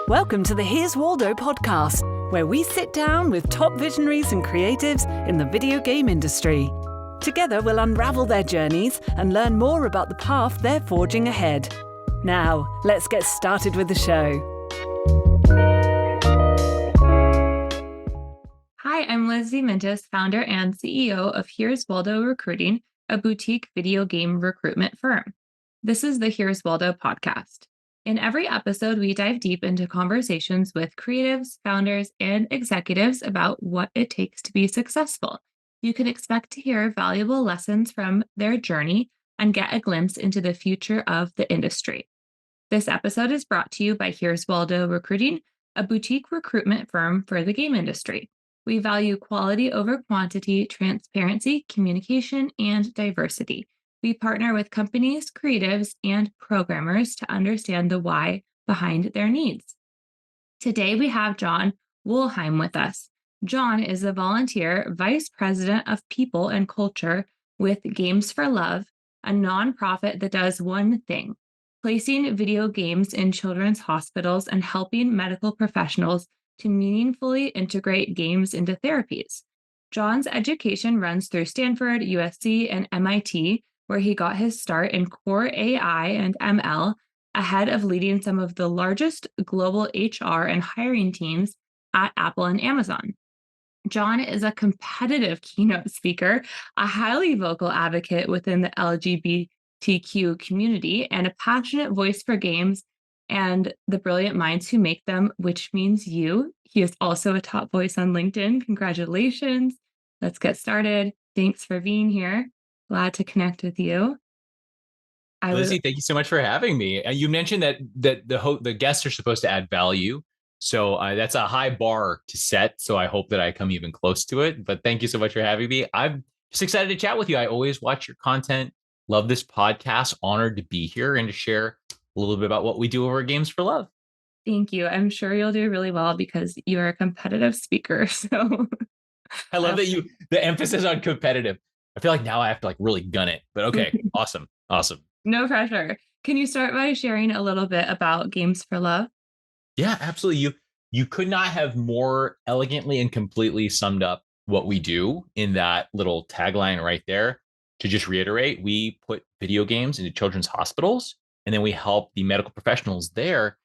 Welcome to the Here's Waldo podcast, where we sit down with top visionaries and creatives in the video game industry. Together, we'll unravel their journeys and learn more about the path they're forging ahead. Now, let's get started with the show. Hi, I'm Lizzie Mintis, founder and CEO of Here's Waldo Recruiting, a boutique video game recruitment firm. This is the Here's Waldo podcast. In every episode, we dive deep into conversations with creatives, founders, and executives about what it takes to be successful. You can expect to hear valuable lessons from their journey and get a glimpse into the future of the industry. This episode is brought to you by Here's Waldo Recruiting, a boutique recruitment firm for the game industry. We value quality over quantity, transparency, communication, and diversity. We partner with companies, creatives, and programmers to understand the why behind their needs. Today, we have Jon Wolheim with us. Jon is a volunteer vice president of people and culture with Games for Love, a nonprofit that does one thing: placing video games in children's hospitals and helping medical professionals to meaningfully integrate games into therapies. Jon's education runs through Stanford, USC, and MIT, where he got his start in core AI and ML, ahead of leading some of the largest global HR and hiring teams at Apple and Amazon. Jon is a competitive keynote speaker, a highly vocal advocate within the LGBTQ community, and a passionate voice for games and the brilliant minds who make them, which means you. He is also a top voice on LinkedIn. Congratulations. Let's get started. Thanks for being here. Glad to connect with you. Lizzie, thank you so much for having me. You mentioned that the guests are supposed to add value. So that's a high bar to set. So I hope that I come even close to it. But thank you so much for having me. I'm just excited to chat with you. I always watch your content. Love this podcast. Honored to be here and to share a little bit about what we do over at Games for Love. Thank you. I'm sure you'll do really well because you are a competitive speaker. So I love that the emphasis on competitive. I feel like now I have to really gun it, but okay. Awesome. No pressure. Can you start by sharing a little bit about Games for Love? Yeah, absolutely. You could not have more elegantly and completely summed up what we do in that little tagline right there. To just reiterate, we put video games into children's hospitals, and then we help the medical professionals there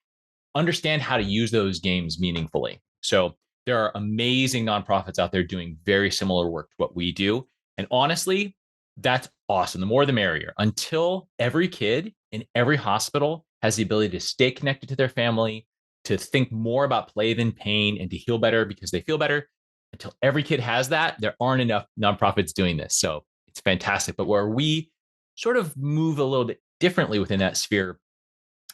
understand how to use those games meaningfully. So there are amazing nonprofits out there doing very similar work to what we do. And honestly, that's awesome. The more the merrier, until every kid in every hospital has the ability to stay connected to their family, to think more about play than pain, and to heal better because they feel better. Until every kid has that, there aren't enough nonprofits doing this. So it's fantastic. But where we sort of move a little bit differently within that sphere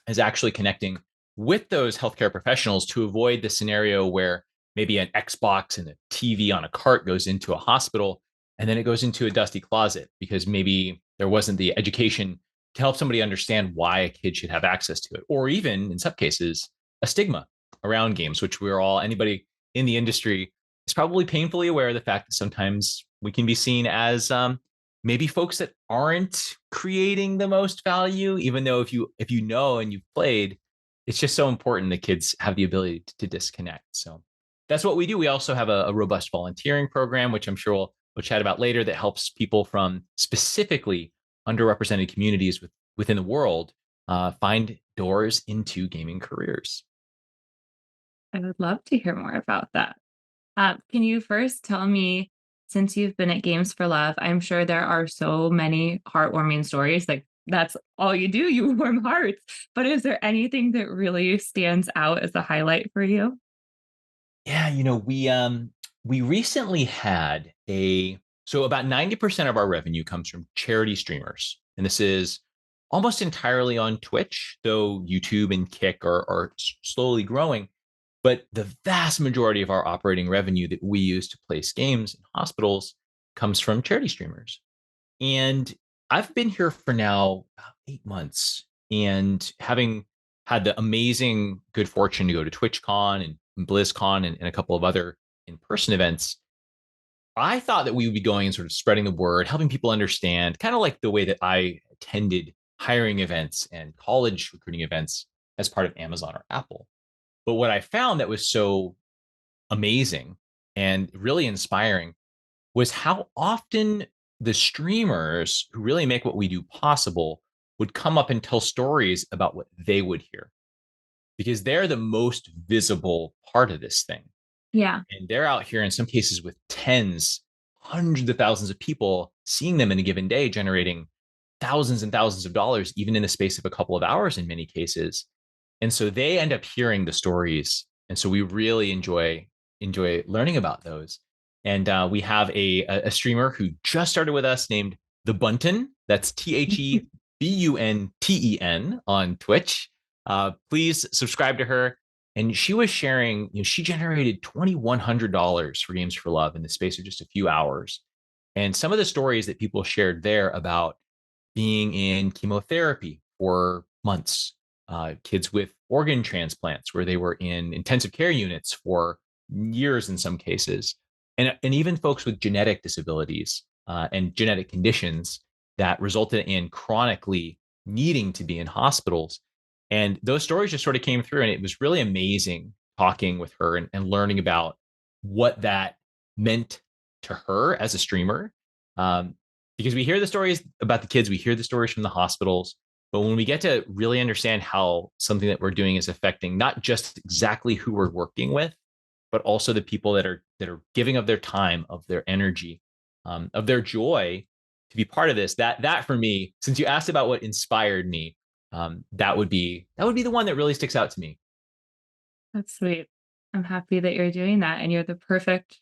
is actually connecting with those healthcare professionals to avoid the scenario where maybe an Xbox and a TV on a cart goes into a hospital and then it goes into a dusty closet because maybe there wasn't the education to help somebody understand why a kid should have access to it. Or even in some cases, a stigma around games, which anybody in the industry is probably painfully aware of the fact that sometimes we can be seen as maybe folks that aren't creating the most value, even though if you know and you've played, it's just so important that kids have the ability to disconnect. So that's what we do. We also have a robust volunteering program, which I'm sure we'll chat about later, that helps people from specifically underrepresented communities within the world find doors into gaming careers. I would love to hear more about that. Can you first tell me, since you've been at Games for Love, I'm sure there are so many heartwarming stories. Like that's all you do, you warm hearts. But is there anything that really stands out as a highlight for you? Yeah, we recently had so about 90% of our revenue comes from charity streamers. And this is almost entirely on Twitch, though YouTube and Kick are slowly growing. But the vast majority of our operating revenue that we use to place games in hospitals comes from charity streamers. And I've been here for now about 8 months, and having had the amazing good fortune to go to TwitchCon and BlizzCon and a couple of other in-person events, I thought that we would be going and sort of spreading the word, helping people understand, kind of like the way that I attended hiring events and college recruiting events as part of Amazon or Apple. But what I found that was so amazing and really inspiring was how often the streamers who really make what we do possible would come up and tell stories about what they would hear, because they're the most visible part of this thing. Yeah. And they're out here in some cases with tens, hundreds of thousands of people seeing them in a given day, generating thousands and thousands of dollars, even in the space of a couple of hours in many cases. And so they end up hearing the stories. And so we really enjoy learning about those. And we have a streamer who just started with us named The Bunten. That's TheBunten on Twitch. Please subscribe to her. And she was sharing, she generated $2,100 for Games for Love in the space of just a few hours. And some of the stories that people shared there about being in chemotherapy for months, kids with organ transplants where they were in intensive care units for years in some cases, and even folks with genetic disabilities and genetic conditions that resulted in chronically needing to be in hospitals. And those stories just sort of came through, and it was really amazing talking with her and learning about what that meant to her as a streamer. Because we hear the stories about the kids, we hear the stories from the hospitals, but when we get to really understand how something that we're doing is affecting not just exactly who we're working with, but also the people that are giving of their time, of their energy, of their joy to be part of this. That for me, since you asked about what inspired me, that would be the one that really sticks out to me. That's sweet. I'm happy that you're doing that, and you're the perfect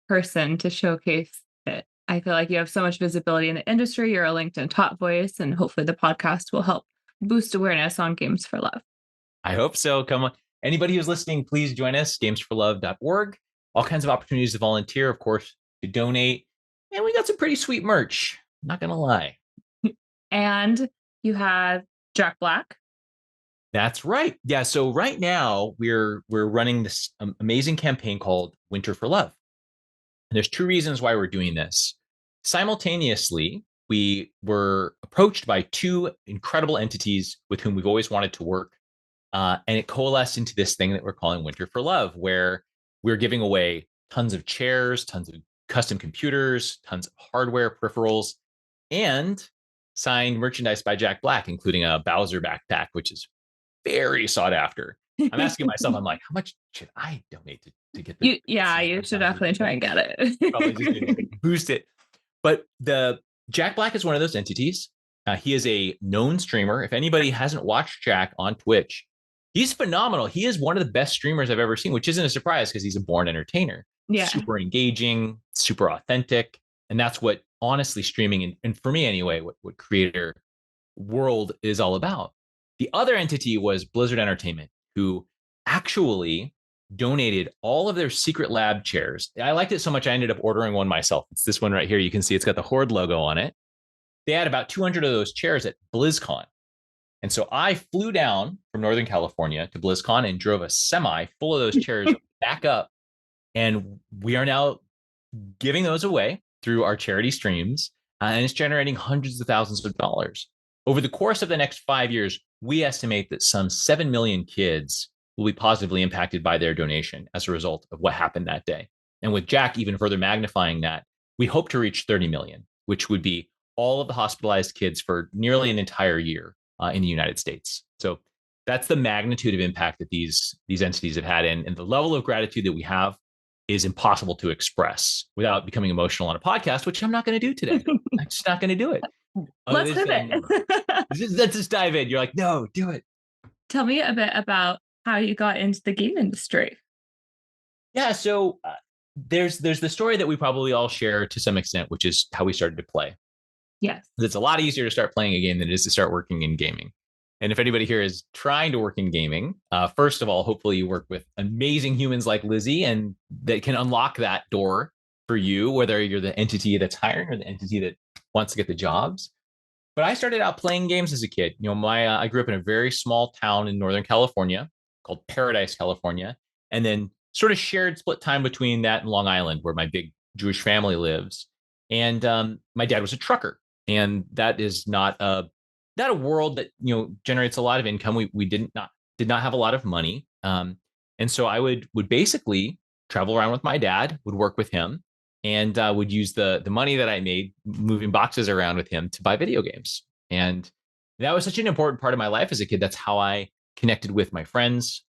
person to showcase it. I feel like you have so much visibility in the industry. You're a LinkedIn top voice, and hopefully the podcast will help boost awareness on Games for Love. I hope so. Come on. Anybody who's listening, please join us, gamesforlove.org. All kinds of opportunities to volunteer, of course, to donate. And we got some pretty sweet merch. Not going to lie. And you have Jack Black. That's right. Yeah. So right now we're running this amazing campaign called Winter for Love. And there's two reasons why we're doing this. Simultaneously, we were approached by two incredible entities with whom we've always wanted to work. And it coalesced into this thing that we're calling Winter for Love, where we're giving away tons of chairs, tons of custom computers, tons of hardware, peripherals, and signed merchandise by Jack Black, including a Bowser backpack, which is very sought after. I'm asking myself, I'm like, how much should I donate to get the you should definitely try and get it. Probably just boost it. But the Jack Black is one of those entities. He is a known streamer. If anybody hasn't watched Jack on Twitch, he's phenomenal. He is one of the best streamers I've ever seen, which isn't a surprise because he's a born entertainer. Yeah. Super engaging, super authentic. And that's what honestly streaming, and for me anyway, what creator world is all about. The other entity was Blizzard Entertainment, who actually donated all of their secret lab chairs. I liked it so much I ended up ordering one myself. It's this one right here. You can see it's got the Horde logo on it. They had about 200 of those chairs at BlizzCon. And so I flew down from Northern California to BlizzCon and drove a semi full of those chairs back up. And we are now giving those away through our charity streams. And it's generating hundreds of thousands of dollars. Over the course of the next 5 years, we estimate that some 7 million kids will be positively impacted by their donation as a result of what happened that day. And with Jack even further magnifying that, we hope to reach 30 million, which would be all of the hospitalized kids for nearly an entire year in the United States. So that's the magnitude of impact that these entities have had, and the level of gratitude that we have is impossible to express without becoming emotional on a podcast, which I'm not going to do today. I'm just not going to do it. Let's pivot. Let's just dive in. You're like, no, do it. Tell me a bit about how you got into the game industry. Yeah, so there's the story that we probably all share to some extent, which is how we started to play. Yes. It's a lot easier to start playing a game than it is to start working in gaming. And if anybody here is trying to work in gaming, first of all, hopefully you work with amazing humans like Lizzie, and that can unlock that door for you, whether you're the entity that's hiring or the entity that wants to get the jobs. But I started out playing games as a kid. I grew up in a very small town in Northern California called Paradise, California, and then sort of shared split time between that and Long Island, where my big Jewish family lives. And my dad was a trucker, and that is not a world that generates a lot of income. We did not did not have a lot of money. And so I would basically travel around with my dad, would work with him, and would use the money that I made moving boxes around with him to buy video games. And that was such an important part of my life as a kid. That's how I connected with my friends.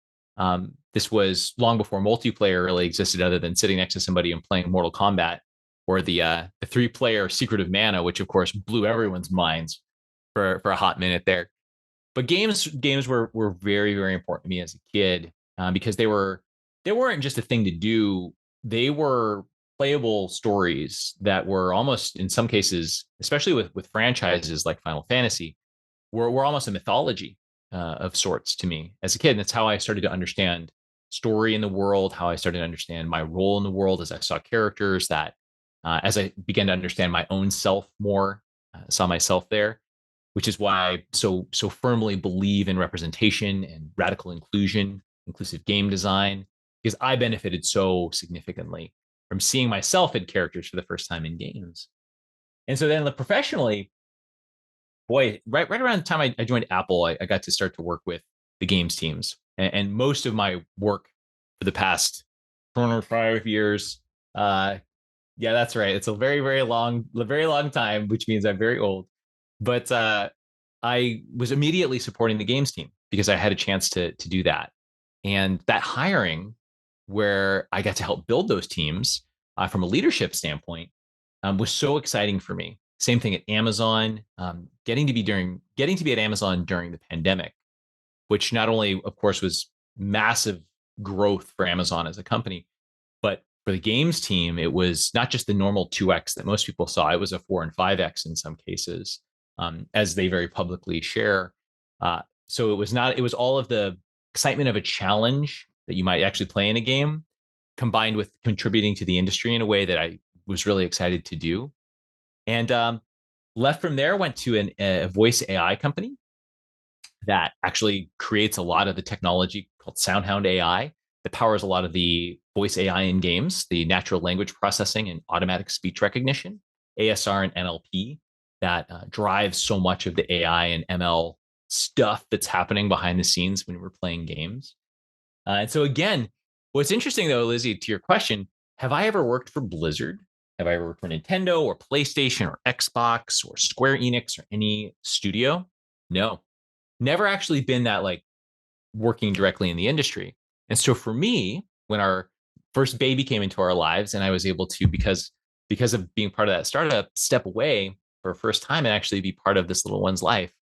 This was long before multiplayer really existed, other than sitting next to somebody and playing Mortal Kombat, or the 3-player Secret of Mana, which of course blew everyone's minds for a hot minute there. But games were very, very important to me as a kid, because they weren't just a thing to do. They were playable stories that were almost, in some cases, especially with franchises like Final Fantasy, were almost a mythology of sorts to me as a kid. And that's how I started to understand story in the world, how I started to understand my role in the world as I saw characters, that as I began to understand my own self more, saw myself there, which is why I so firmly believe in representation and radical inclusion, inclusive game design, because I benefited so significantly from seeing myself in characters for the first time in games. And so then professionally, boy, right around the time I joined Apple, I got to start to work with the games teams. And most of my work for the past 5 years, yeah, that's right. It's a very, very long time, which means I'm very old. But I was immediately supporting the games team because I had a chance to do that. And that hiring, where I got to help build those teams from a leadership standpoint, was so exciting for me. Same thing at Amazon, getting to be at Amazon during the pandemic, which not only, of course, was massive growth for Amazon as a company, but for the games team, it was not just the normal 2x that most people saw. It was a 4 and 5x in some cases, as they very publicly share. So it was all of the excitement of a challenge that you might actually play in a game, combined with contributing to the industry in a way that I was really excited to do. And left from there, went to a voice AI company that actually creates a lot of the technology called SoundHound AI that powers a lot of the voice AI in games, the natural language processing and automatic speech recognition, ASR and NLP, that drives so much of the AI and ML stuff that's happening behind the scenes when we're playing games. And so again, what's interesting though, Lizzie, to your question, have I ever worked for Blizzard? Have I ever worked for Nintendo or PlayStation or Xbox or Square Enix or any studio? No, never actually been that like working directly in the industry. And so for me, when our first baby came into our lives and I was able to, because of being part of that startup, step away for a first time and actually be part of this little one's life,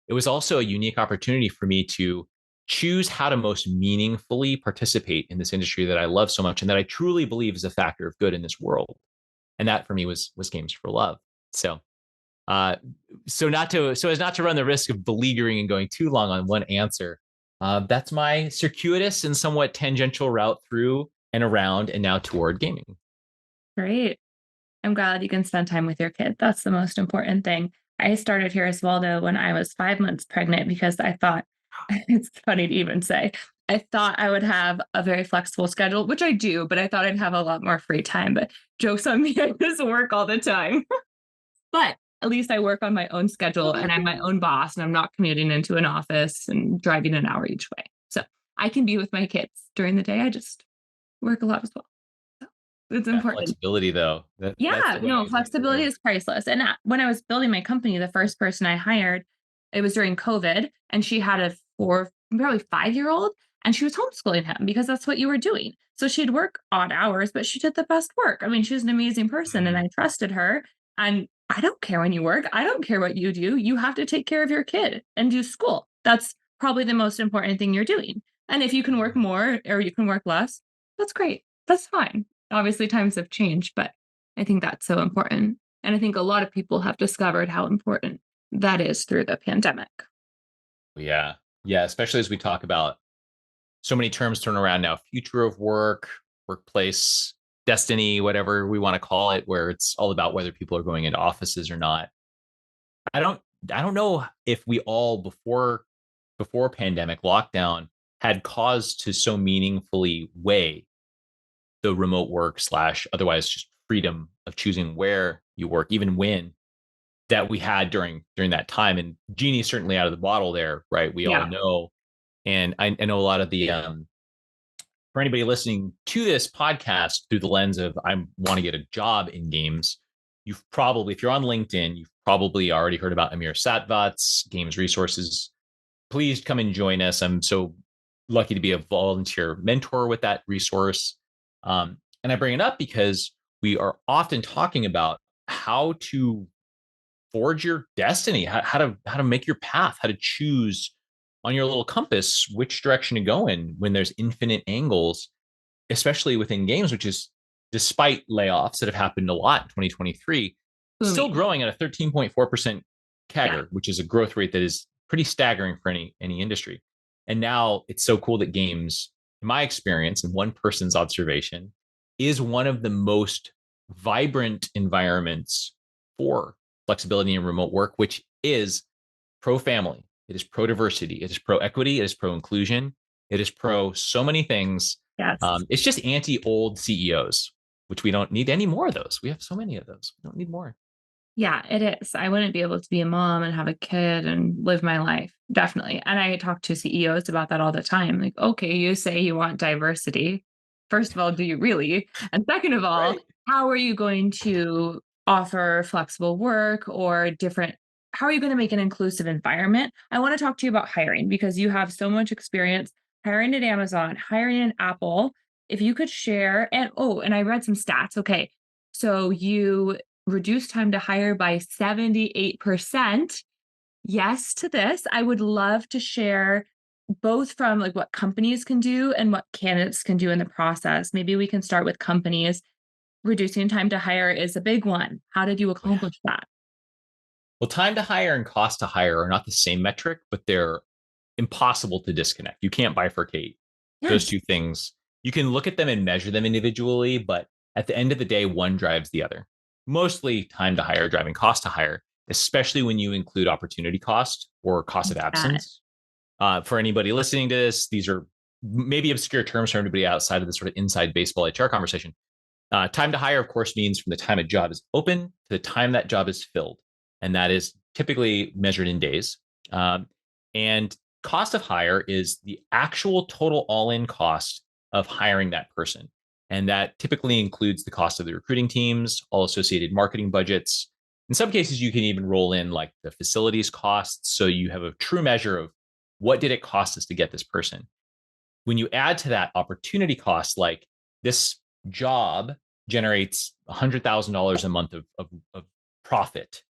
it was also a unique opportunity for me to choose how to most meaningfully participate in this industry that I love so much and that I truly believe is a factor of good in this world. And that for me was Games for Love. So so as not to run the risk of beleaguering and going too long on one answer, that's my circuitous and somewhat tangential route through and around and now toward gaming. Great. I'm glad you can spend time with your kid. That's the most important thing. I started here as Waldo when I was 5 months pregnant because I thought, it's funny to even say, I thought I would have a very flexible schedule, which I do, but I thought I'd have a lot more free time. But jokes on me, I just work all the time. But at least I work on my own schedule and I'm my own boss and I'm not commuting into an office and driving an hour each way. So I can be with my kids during the day. I just work a lot as well. So it's important. Flexibility though. Flexibility is priceless. And when I was building my company, the first person I hired, it was during COVID, and she had a probably 5-year-old, and she was homeschooling him because that's what you were doing. So she'd work odd hours, but she did the best work. I mean, she was an amazing person and I trusted her. And I don't care when you work. I don't care what you do. You have to take care of your kid and do school. That's probably the most important thing you're doing. And if you can work more or you can work less, that's great. That's fine. Obviously, times have changed, but I think that's so important. And I think a lot of people have discovered how important that is through the pandemic. Yeah. Yeah. Especially as we talk about so many terms thrown around now, future of work, workplace, destiny, whatever we want to call it, where it's all about whether people are going into offices or not. I don't know if we all before pandemic lockdown had cause to so meaningfully weigh the remote work / otherwise just freedom of choosing where you work, even when, that we had during that time. And genie's certainly out of the bottle there, right? We all know. And I know a lot of the for anybody listening to this podcast through the lens of I want to get a job in games, you've probably, if you're on LinkedIn, you've probably already heard about Amir Satvat's Games Resources. Please come and join us. I'm so lucky to be a volunteer mentor with that resource. And I bring it up because we are often talking about how to forge your destiny, how to make your path, how to choose on your little compass which direction to go in when there's infinite angles, especially within games, which is, despite layoffs that have happened a lot in 2023, still growing at a 13.4% CAGR, which is a growth rate that is pretty staggering for any industry. And now it's so cool that games, in my experience and one person's observation, is one of the most vibrant environments for flexibility and remote work, which is pro-family, it is pro-diversity, it is pro-equity, it is pro-inclusion, it is pro so many things. Yes. It's just anti-old CEOs, which we don't need any more of those. We have so many of those. We don't need more. Yeah, it is. I wouldn't be able to be a mom and have a kid and live my life. Definitely. And I talk to CEOs about that all the time. Like, okay, you say you want diversity. First of all, do you really? And second of all, how are you going to offer flexible work or different? How are you going to make an inclusive environment? I want to talk to you about hiring because you have so much experience hiring at Amazon, hiring at Apple. If you could share, and I read some stats. Okay. So you reduce time to hire by 78%. Yes to this. I would love to share both from like what companies can do and what candidates can do in the process. Maybe we can start with companies. Reducing time to hire is a big one. How did you accomplish that? Well, time to hire and cost to hire are not the same metric, but they're impossible to disconnect. You can't bifurcate those two things. You can look at them and measure them individually, but at the end of the day, one drives the other. Mostly time to hire driving cost to hire, especially when you include opportunity cost or cost of absence. For anybody listening to this, these are maybe obscure terms for anybody outside of the sort of inside baseball HR conversation. Time to hire, of course, means from the time a job is open to the time that job is filled. And that is typically measured in days. And cost of hire is the actual total all-in cost of hiring that person. And that typically includes the cost of the recruiting teams, all associated marketing budgets. In some cases, you can even roll in like the facilities costs. So you have a true measure of what did it cost us to get this person. When you add to that opportunity cost, like this job generates $100,000 a month of profit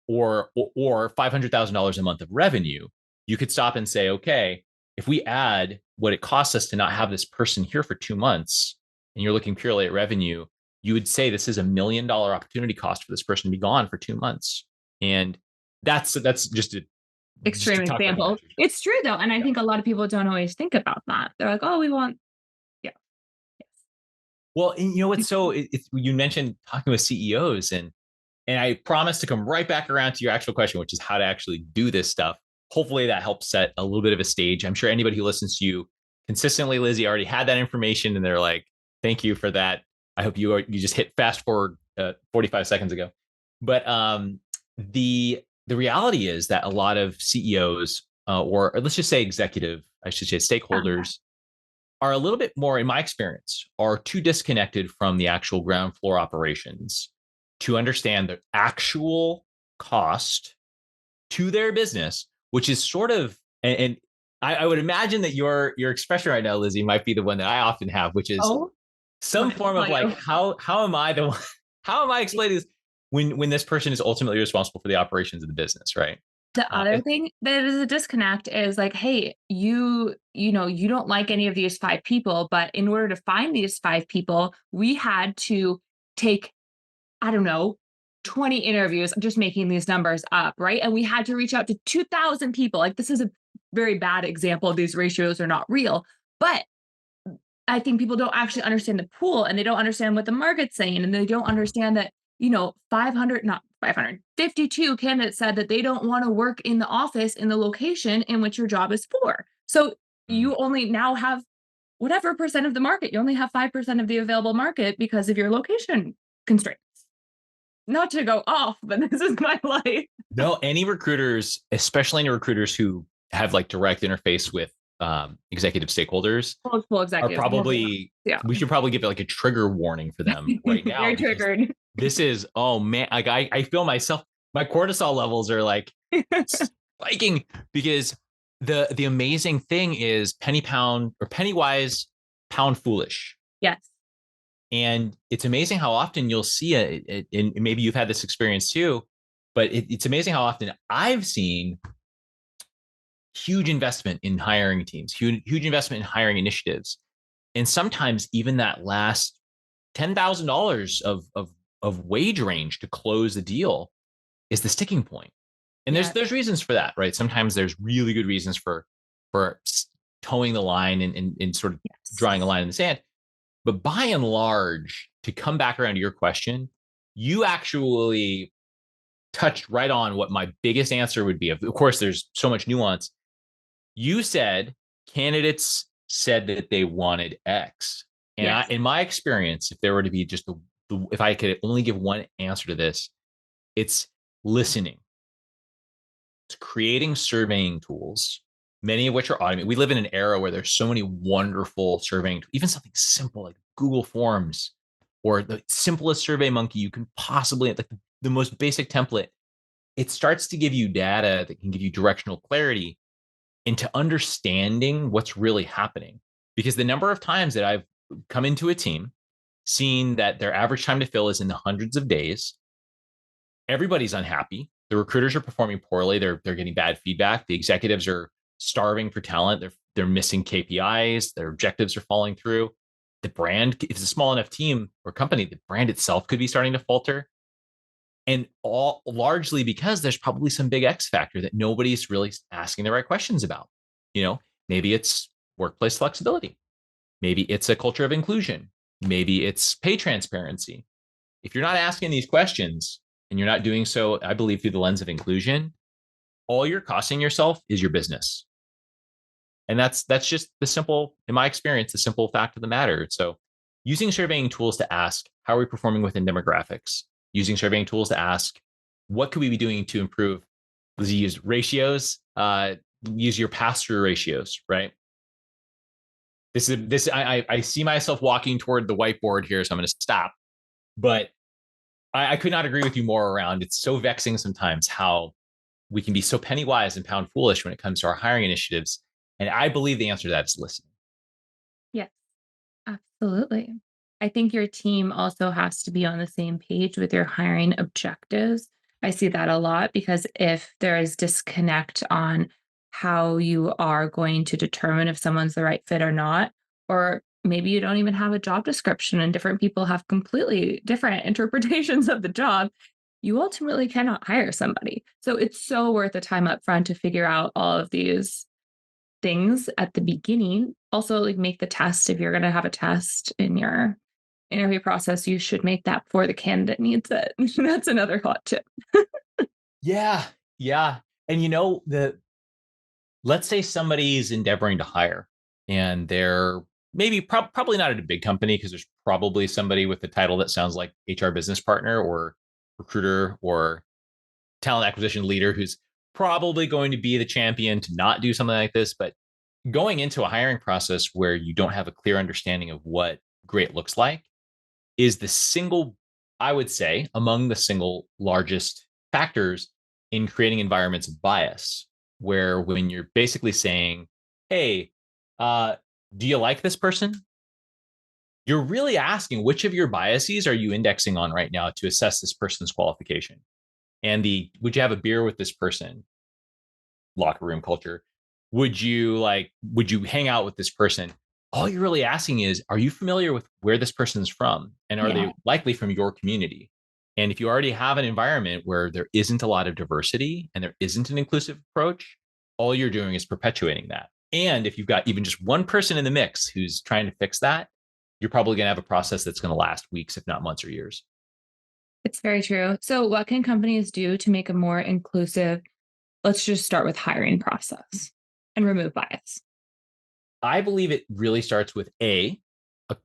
or $500,000 a month of revenue, you could stop and say, okay, if we add what it costs us to not have this person here for 2 months, and you're looking purely at revenue, you would say this is $1 million opportunity cost for this person to be gone for 2 months. And that's just an extreme example. It's true though. And I think a lot of people don't always think about that. They're like, oh, we want, yes. Well, and you know what? So you mentioned talking with CEOs and I promise to come right back around to your actual question, which is how to actually do this stuff. Hopefully that helps set a little bit of a stage. I'm sure anybody who listens to you consistently, Lizzie, already had that information and they're like, thank you for that. I hope you just hit fast forward 45 seconds ago. But the reality is that a lot of CEOs or let's just say executive, I should say stakeholders, are a little bit more, in my experience, are too disconnected from the actual ground floor operations to understand the actual cost to their business, which is sort of, and I would imagine that your expression right now, Lizzie, might be the one that I often have, which is some form of like, how am I the one, how am I explaining this when this person is ultimately responsible for the operations of the business, right? The other thing that is a disconnect is like, hey, you don't like any of these 5 people, but in order to find these 5 people, we had to take, I don't know, 20 interviews. I'm just making these numbers up, right? And we had to reach out to 2,000 people. Like, this is a very bad example. These ratios are not real, but I think people don't actually understand the pool and they don't understand what the market's saying. And they don't understand that, 52 candidates said that they don't want to work in the office in the location in which your job is for. So you only now have whatever percent of the market. You only have 5% of the available market because of your location constraints. Not to go off, but this is my life. No, any recruiters, especially any recruiters who have like direct interface with executive stakeholders Full are executive. probably, Yeah. we should probably give it like a trigger warning for them right now. They're triggered. This is, oh man, like I feel myself, my cortisol levels are like spiking, because the amazing thing is penny pound, or penny wise, pound foolish. Yes. And it's amazing how often you'll see it, and maybe you've had this experience too, but it's amazing how often I've seen huge investment in hiring teams, huge investment in hiring initiatives. And sometimes even that last $10,000 of wage range to close the deal is the sticking point. And there's reasons for that, right? Sometimes there's really good reasons for towing the line and sort of drawing a line in the sand. But by and large, to come back around to your question, you actually touched right on what my biggest answer would be. Of course, there's so much nuance. You said candidates said that they wanted X. And in my experience, if there were to be just if I could only give one answer to this, it's listening. It's creating surveying tools, many of which are automated. We live in an era where there's so many wonderful surveying, even something simple like Google Forms or the simplest Survey Monkey you can possibly, like the most basic template. It starts to give you data that can give you directional clarity into understanding what's really happening. Because the number of times that I've come into a team, seen that their average time to fill is in the hundreds of days, everybody's unhappy. The recruiters are performing poorly. They're getting bad feedback. The executives are starving for talent. They're missing KPIs. Their objectives are falling through. The brand, if it's a small enough team or company, the brand itself could be starting to falter. And all largely because there's probably some big X factor that nobody's really asking the right questions about. Maybe it's workplace flexibility. Maybe it's a culture of inclusion. Maybe it's pay transparency. If you're not asking these questions and you're not doing so, I believe, through the lens of inclusion, all you're costing yourself is your business. And that's just the simple, in my experience, the simple fact of the matter. So using surveying tools to ask, how are we performing within demographics? Using surveying tools to ask, what could we be doing to improve? Let's use ratios, use your pass-through ratios, right? I see myself walking toward the whiteboard here, so I'm going to stop. But I could not agree with you more around. It's so vexing sometimes how we can be so penny wise and pound foolish when it comes to our hiring initiatives. And I believe the answer to that is listening. Yes, absolutely. I think your team also has to be on the same page with your hiring objectives. I see that a lot because if there is disconnect on how you are going to determine if someone's the right fit or not, or maybe you don't even have a job description and different people have completely different interpretations of the job, you ultimately cannot hire somebody. So it's so worth the time up front to figure out all of these things at the beginning. Also, like, make the test. If you're going to have a test in your interview process, you should make that before the candidate needs it. That's another hot tip. Yeah. And let's say somebody's endeavoring to hire and they're maybe probably not at a big company, because there's probably somebody with the title that sounds like HR business partner or recruiter or talent acquisition leader who's probably going to be the champion to not do something like this. But going into a hiring process where you don't have a clear understanding of what great looks like is I would say, among the single largest factors in creating environments of bias, where when you're basically saying, hey, do you like this person? You're really asking, which of your biases are you indexing on right now to assess this person's qualification? And would you have a beer with this person? Locker room culture. Would you hang out with this person? All you're really asking is, are you familiar with where this person's from? And are they likely from your community? And if you already have an environment where there isn't a lot of diversity and there isn't an inclusive approach, all you're doing is perpetuating that. And if you've got even just one person in the mix who's trying to fix that, you're probably going to have a process that's going to last weeks, if not months or years. It's very true. So what can companies do to make a more inclusive, let's just start with hiring process and remove bias? I believe it really starts with a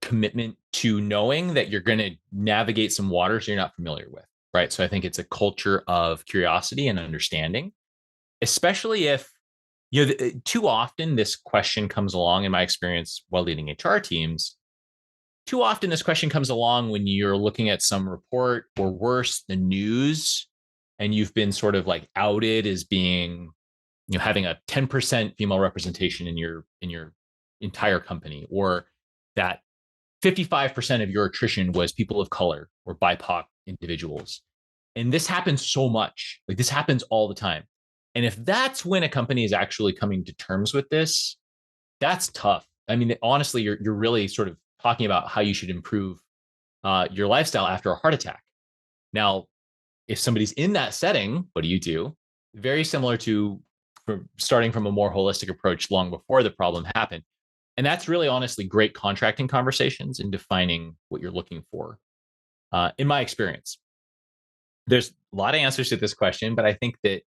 commitment to knowing that you're going to navigate some waters you're not familiar with, right? So I think it's a culture of curiosity and understanding, especially if Too often this question comes along in my experience while leading HR teams. Too often this question comes along when you're looking at some report or worse, the news, and you've been sort of like outed as being, having a 10% female representation in your entire company, or that 55% of your attrition was people of color or BIPOC individuals. And this happens so much. Like this happens all the time. And if that's when a company is actually coming to terms with this, that's tough. I mean, honestly, you're really sort of talking about how you should improve your lifestyle after a heart attack. Now, if somebody's in that setting, what do you do? Very similar to starting from a more holistic approach long before the problem happened. And that's really honestly great contracting conversations and defining what you're looking for. In my experience, there's a lot of answers to this question, but I think that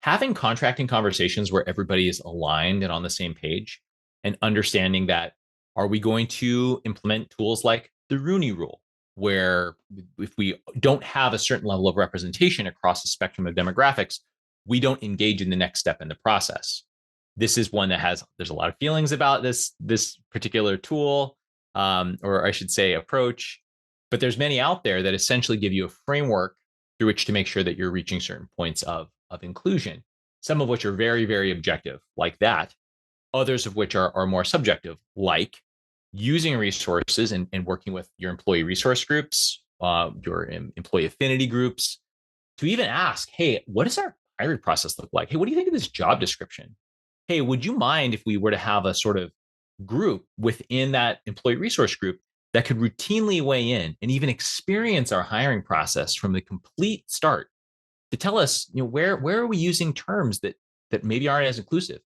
having contracting conversations where everybody is aligned and on the same page and understanding that, are we going to implement tools like the Rooney Rule, where if we don't have a certain level of representation across the spectrum of demographics, we don't engage in the next step in the process. This is one that there's a lot of feelings about this particular tool, or I should say approach, but there's many out there that essentially give you a framework through which to make sure that you're reaching certain points of inclusion, some of which are very, very objective, like that. Others of which are more subjective, like using resources and working with your employee resource groups, your employee affinity groups, to even ask, hey, what does our hiring process look like? Hey, what do you think of this job description? Hey, would you mind if we were to have a sort of group within that employee resource group that could routinely weigh in and even experience our hiring process from the complete start to tell us, where are we using terms that maybe aren't as inclusive?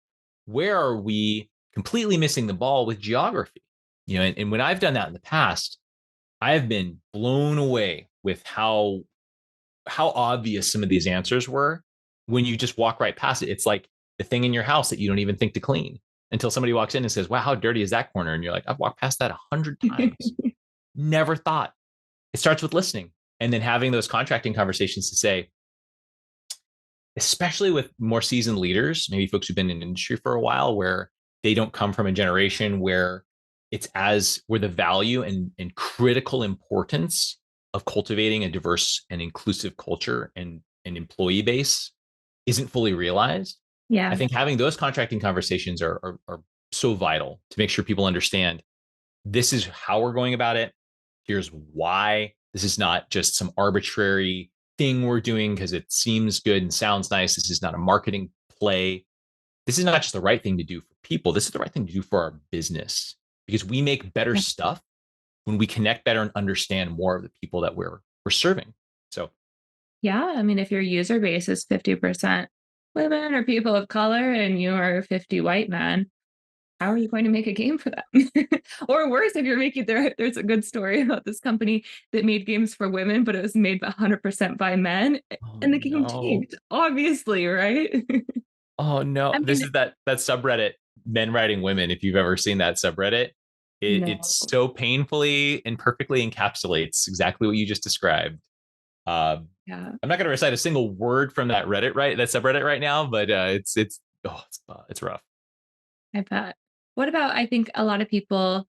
Where are we completely missing the ball with geography? And when I've done that in the past, I have been blown away with how obvious some of these answers were when you just walk right past it. It's like the thing in your house that you don't even think to clean until somebody walks in and says, wow, how dirty is that corner? And you're like, I've walked past that 100 times. Never thought. It starts with listening and then having those contracting conversations to say, especially with more seasoned leaders, maybe folks who've been in industry for a while, where they don't come from a generation where where the value and critical importance of cultivating a diverse and inclusive culture and an employee base isn't fully realized. Yeah. I think having those contracting conversations are so vital to make sure people understand this is how we're going about it. Here's why. This is not just some arbitrary thing we're doing because it seems good and sounds nice. This is not a marketing play. This is not just the right thing to do for people. This is the right thing to do for our business, because we make better stuff when we connect better and understand more of the people that we're serving. So, yeah, I mean, if your user base is 50% women or people of color and you are a 50 white men, how are you going to make a game for them? Or worse, if you're making there's a good story about this company that made games for women, but it was made 100% by men, and the game tanked, obviously, right? Oh no, I mean, this is that subreddit, men writing women. If you've ever seen that subreddit, no. it's so painfully and perfectly encapsulates exactly what you just described. Yeah. I'm not going to recite a single word from that subreddit right now, but it's rough. I bet. What about, I think a lot of people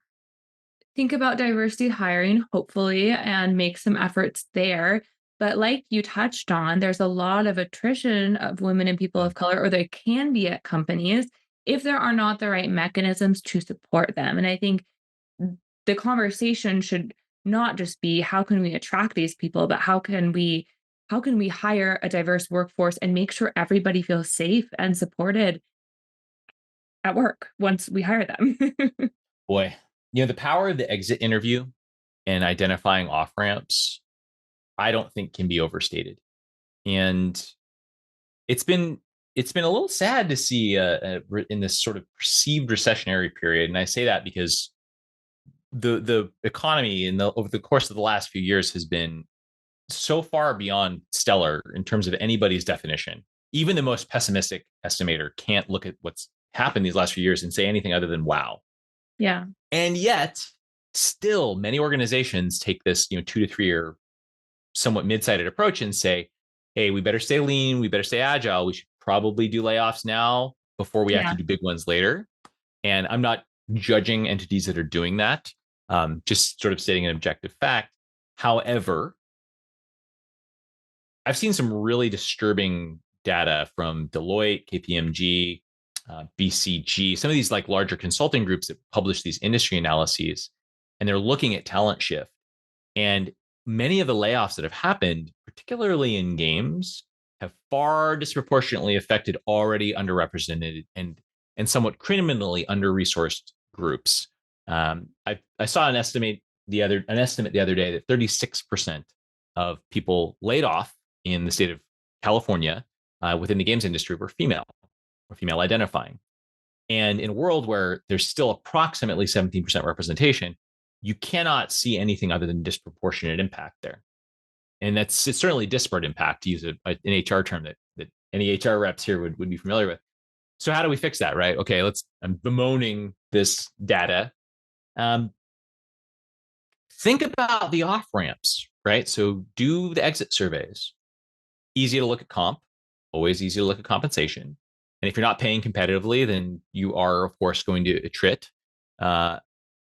think about diversity hiring, hopefully, and make some efforts there. But like you touched on, there's a lot of attrition of women and people of color, or there can be at companies, if there are not the right mechanisms to support them. And I think the conversation should not just be how can we attract these people, but how can we hire a diverse workforce and make sure everybody feels safe and supported at work once we hire them. Boy, the power of the exit interview and identifying off ramps, I don't think can be overstated. And it's been a little sad to see in this sort of perceived recessionary period. And I say that because the economy over the course of the last few years has been so far beyond stellar in terms of anybody's definition. Even the most pessimistic estimator can't look at what's happened these last few years and say anything other than wow. Yeah. And yet, still, many organizations take this 2 to 3 year, somewhat mid-sighted approach and say, hey, we better stay lean, we better stay agile, we should probably do layoffs now before we have Yeah. to do big ones later. And I'm not judging entities that are doing that, just sort of stating an objective fact. However, I've seen some really disturbing data from Deloitte, KPMG, BCG, some of these like larger consulting groups that publish these industry analyses, and they're looking at talent shift. And many of the layoffs that have happened, particularly in games, have far disproportionately affected already underrepresented and somewhat criminally under-resourced groups. I saw an estimate the other day that 36% of people laid off in the state of California within the games industry were female or female identifying. And in a world where there's still approximately 17% representation, you cannot see anything other than disproportionate impact there. And it's certainly disparate impact, to use an HR term that any HR reps here would be familiar with. So how do we fix that, right? Okay, I'm bemoaning this data. Think about the off ramps, right? So do the exit surveys. Easy to look at comp, always easy to look at compensation. And if you're not paying competitively, then you are, of course, going to attrit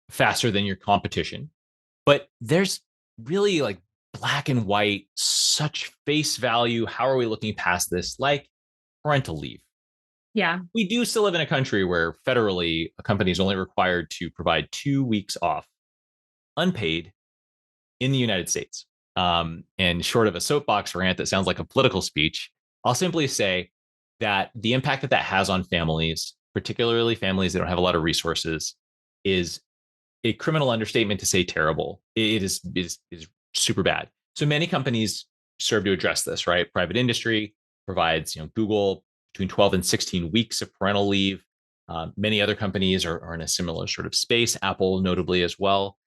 faster than your competition. But there's really like black and white, such face value. How are we looking past this? Like parental leave. Yeah. We do still live in a country where federally a company is only required to provide 2 weeks off unpaid in the United States. And short of a soapbox rant that sounds like a political speech, I'll simply say that the impact that has on families, particularly families that don't have a lot of resources, is a criminal understatement to say terrible. It is super bad. So many companies serve to address this, right? Private industry provides, Google between 12 and 16 weeks of parental leave. Many other companies are in a similar sort of space, Apple notably as well.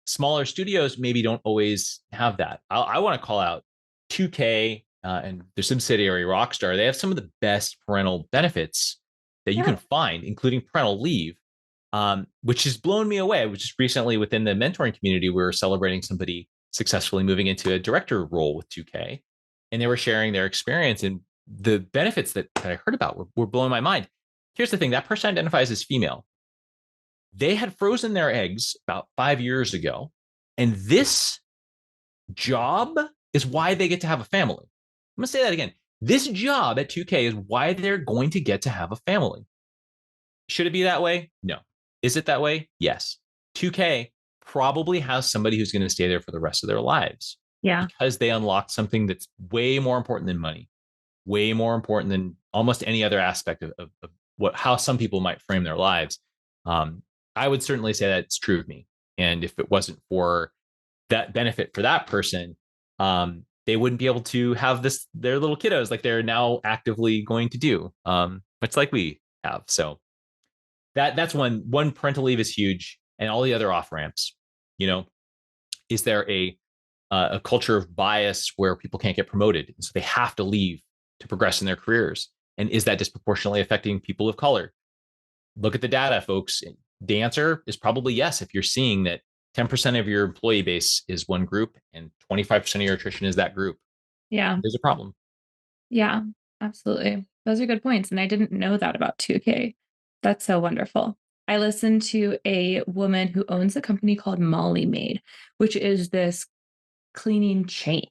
Smaller studios maybe don't always have that. I want to call out 2K and their subsidiary Rockstar. They have some of the best parental benefits that you can find, including parental leave, which has blown me away. Which is recently within the mentoring community, we were celebrating somebody successfully moving into a director role with 2K, and they were sharing their experience, and the benefits that I heard about were blowing my mind. Here's the thing: that person identifies as female. They had frozen their eggs about 5 years ago, and this job is why they get to have a family. I'm going to say that again. This job at 2K is why they're going to get to have a family. Should it be that way? No. Is it that way? Yes. 2K probably has somebody who's going to stay there for the rest of their lives. Yeah. Because they unlocked something that's way more important than money, way more important than almost any other aspect of how some people might frame their lives. I would certainly say that's true of me. And if it wasn't for that benefit for that person, they wouldn't be able to have their little kiddos like they're now actively going to do, much like we have. So that's one parental leave is huge, and all the other off ramps. Is there a culture of bias where people can't get promoted, and so they have to leave to progress in their careers? And is that disproportionately affecting people of color? Look at the data, folks. The answer is probably yes. If you're seeing that 10% of your employee base is one group and 25% of your attrition is that group, Yeah. there's a problem. Yeah, absolutely. Those are good points. And I didn't know that about 2K. That's so wonderful. I listened to a woman who owns a company called Molly Maid, which is this cleaning chain.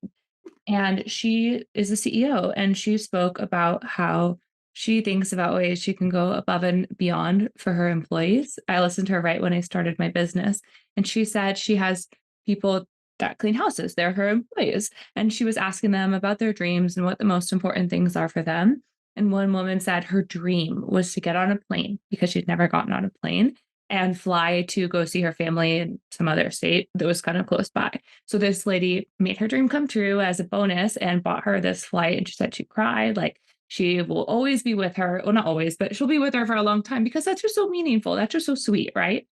And she is the CEO, and she spoke about how she thinks about ways she can go above and beyond for her employees. I listened to her right when I started my business, and she said she has people that clean houses. They're her employees. And she was asking them about their dreams and what the most important things are for them. And one woman said her dream was to get on a plane because she'd never gotten on a plane and fly to go see her family in some other state that was kind of close by. So this lady made her dream come true as a bonus and bought her this flight. And she said she cried. Like, she will always be with her. Well, not always, but she'll be with her for a long time because that's just so meaningful. That's just so sweet, right?